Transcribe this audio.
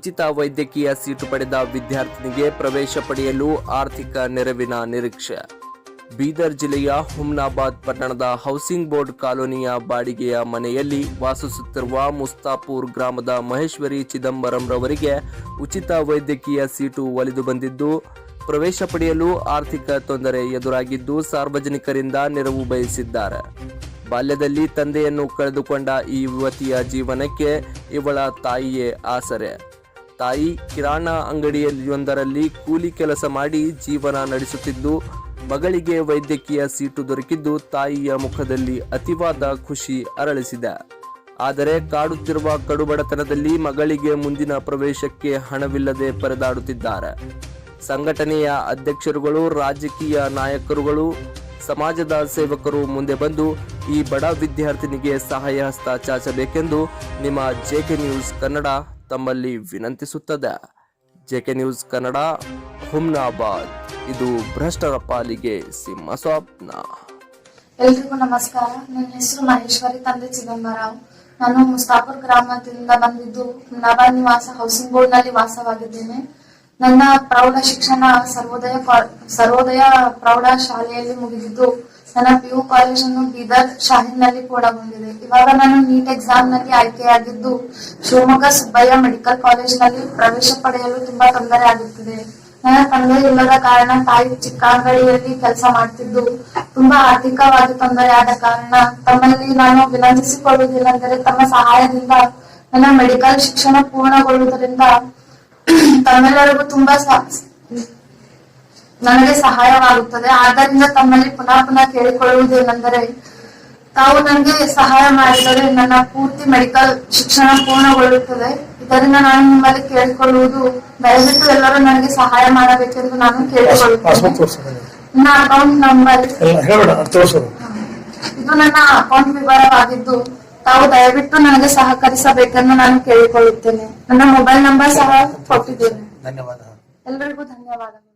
ಉಚಿತ ವೈದ್ಯಕೀಯ ಸೀಟು ಪಡೆದ ವಿದ್ಯಾರ್ಥಿನಿಗೆ ಪ್ರವೇಶ ಪಡೆಯಲು ಆರ್ಥಿಕ ನೆರವಿನ ನಿರೀಕ್ಷೆ. ಬೀದರ್ ಜಿಲ್ಲೆಯ ಹುಮ್ನಾಬಾದ್ ಪಟ್ಟಣದ ಹೌಸಿಂಗ್ ಬೋರ್ಡ್ ಕಾಲೋನಿಯ ಬಾಡಿಗೆಯ ಮನೆಯಲ್ಲಿ ವಾಸಿಸುತ್ತಿರುವ ಮುಸ್ತಾಪುರ್ ಗ್ರಾಮದ ಮಹೇಶ್ವರಿ ಚಿದಂಬರಂ ರವರಿಗೆ ಉಚಿತ ವೈದ್ಯಕೀಯ ಸೀಟು ಒಲಿದು ಬಂದಿದ್ದು, ಪ್ರವೇಶ ಪಡೆಯಲು ಆರ್ಥಿಕ ತೊಂದರೆ ಎದುರಾಗಿದ್ದು ಸಾರ್ವಜನಿಕರಿಂದ ನೆರವು ಬಯಸಿದ್ದಾರೆ. ಬಾಲ್ಯದಲ್ಲಿ ತಂದೆಯನ್ನು ಕಳೆದುಕೊಂಡ ಈ ಯುವತಿಯ ಜೀವನಕ್ಕೆ ಇವಳ ತಾಯಿಯೇ ಆಸರೆ. ತಾಯಿ ಕಿರಾಣಾ ಅಂಗಡಿಯೊಂದರಲ್ಲಿ ಕೂಲಿ ಕೆಲಸ ಮಾಡಿ ಜೀವನ ನಡೆಸುತ್ತಿದ್ದು, ಮಗಳಿಗೆ ವೈದ್ಯಕೀಯ ಸೀಟು ದೊರಕಿದ್ದು ತಾಯಿಯ ಮುಖದಲ್ಲಿ ಅತಿವಾದ ಖುಷಿ ಅರಳಿಸಿದೆ. ಆದರೆ ಕಾಡುತ್ತಿರುವ ಕಡುಬಡತನದಲ್ಲಿ ಮಗಳಿಗೆ ಮುಂದಿನ ಪ್ರವೇಶಕ್ಕೆ ಹಣವಿಲ್ಲದೆ ಪರದಾಡುತ್ತಿದ್ದಾರೆ. ಸಂಘಟನೆಯ ಅಧ್ಯಕ್ಷರುಗಳು, ರಾಜಕೀಯ ನಾಯಕರುಗಳು, ಸಮಾಜದ ಸೇವಕರು ಮುಂದೆ ಬಂದು ಈ ಬಡ ವಿದ್ಯಾರ್ಥಿನಿಗೆ ಸಹಾಯ ಹಸ್ತ ಚಾಚಬೇಕೆಂದು ನಿಮ್ಮ ಜೆಕೆ ನ್ಯೂಸ್ ಕನ್ನಡ ತಮ್ಮಲ್ಲಿ ವಿನಂತಿಸುತ್ತದೆ. JK news Kannada, Humnabad. ಇದು ಭ್ರಷ್ಟರ ಪಾಲಿಗೆ ಸಿಂಹ ಸ್ವಪ್ನ. ಎಲ್ರಿಗೂ ನಮಸ್ಕಾರ. ನನ್ನ ಹೆಸರು ಮಹೇಶ್ವರಿ, ತಂದೆ ಚಿದಂಬರಂ. ನಾನು ಮುಸ್ತಾಪುರ್ ಗ್ರಾಮದಿಂದ ಬಂದಿದ್ದು ಹುಮ್ನಾಬಾದ್ ನಿವಾಸ ಹೌಸಿಂಗ್ ಬೋರ್ಡ್ ನಲ್ಲಿ ವಾಸವಾಗಿದ್ದೇನೆ. ನನ್ನ ಪ್ರೌಢ ಶಿಕ್ಷಣ ಸರ್ವೋದಯ ಪ್ರೌಢ ಶಾಲೆಯಲ್ಲಿ ಮುಗಿದಿದ್ದು, ನನ್ನ PU ಕಾಲೇಜನ್ನು ಬೀದರ್ ಶಾಹೀನ್ ನಲ್ಲಿ ಪೂರ್ಣಗೊಂಡಿದೆ. ಇವಾಗ ನಾನು ನೀಟ್ ಎಕ್ಸಾಮ್ ನಲ್ಲಿ ಆಯ್ಕೆಯಾಗಿದ್ದು ಶಿವಮೊಗ್ಗ ಸುಬ್ಬಯ್ಯ ಮೆಡಿಕಲ್ ಕಾಲೇಜ್ ನಲ್ಲಿ ಪ್ರವೇಶ ಪಡೆಯಲು ತುಂಬಾ ತೊಂದರೆ ಆಗುತ್ತಿದೆ. ನನ್ನ ತಂದೆ ಇಲ್ಲದ ಕಾರಣ ತಾಯಿ ಚಿಕ್ಕ ಅಂಗಡಿಯಲ್ಲಿ ಕೆಲಸ ಮಾಡ್ತಿದ್ದು ತುಂಬಾ ಆರ್ಥಿಕವಾಗಿ ತೊಂದರೆ ಆದ ಕಾರಣ ತಮ್ಮಲ್ಲಿ ನಾನು ವಿನಂತಿಸಿಕೊಳ್ಳುವುದೇನೆಂದರೆ ತಮ್ಮ ಸಹಾಯದಿಂದ ನನ್ನ ಮೆಡಿಕಲ್ ಶಿಕ್ಷಣ ಪೂರ್ಣಗೊಳ್ಳುವುದರಿಂದ ತಮ್ಮೆಲ್ಲರಿಗೂ ತುಂಬಾ ನನಗೆ ಸಹಾಯವಾಗುತ್ತದೆ. ಆದ್ದರಿಂದ ತಮ್ಮಲ್ಲಿ ಪುನಃ ಕೇಳಿಕೊಳ್ಳುವುದೇನೆಂದರೆ ತಾವು ನನಗೆ ಸಹಾಯ ಮಾಡಿದರೆ ನನ್ನ ಪೂರ್ತಿ ಮೆಡಿಕಲ್ ಶಿಕ್ಷಣ ಪೂರ್ಣಗೊಳ್ಳುತ್ತದೆ. ಇದರಿಂದ ನಾನು ನಿಮ್ಮಲ್ಲಿ ಕೇಳಿಕೊಳ್ಳುವುದು, ದಯವಿಟ್ಟು ಎಲ್ಲರೂ ನನಗೆ ಸಹಾಯ ಮಾಡಬೇಕೆಂದು ನಾನು ಕೇಳಿಕೊಳ್ಳುತ್ತೇನೆ. ನನ್ನ ಅಕೌಂಟ್ ನಂಬರ್ ಇದು ನನ್ನ ಅಕೌಂಟ್ ವಿವರವಾಗಿದ್ದು ತಾವು ದಯವಿಟ್ಟು ನನಗೆ ಸಹಕರಿಸಬೇಕೆಂದು ನಾನು ಕೇಳಿಕೊಳ್ಳುತ್ತೇನೆ. ನನ್ನ ಮೊಬೈಲ್ ನಂಬರ್ ಸಹ ಕೊಟ್ಟಿದ್ದೇನೆ. ಧನ್ಯವಾದ. ಎಲ್ಲರಿಗೂ ಧನ್ಯವಾದಗಳು.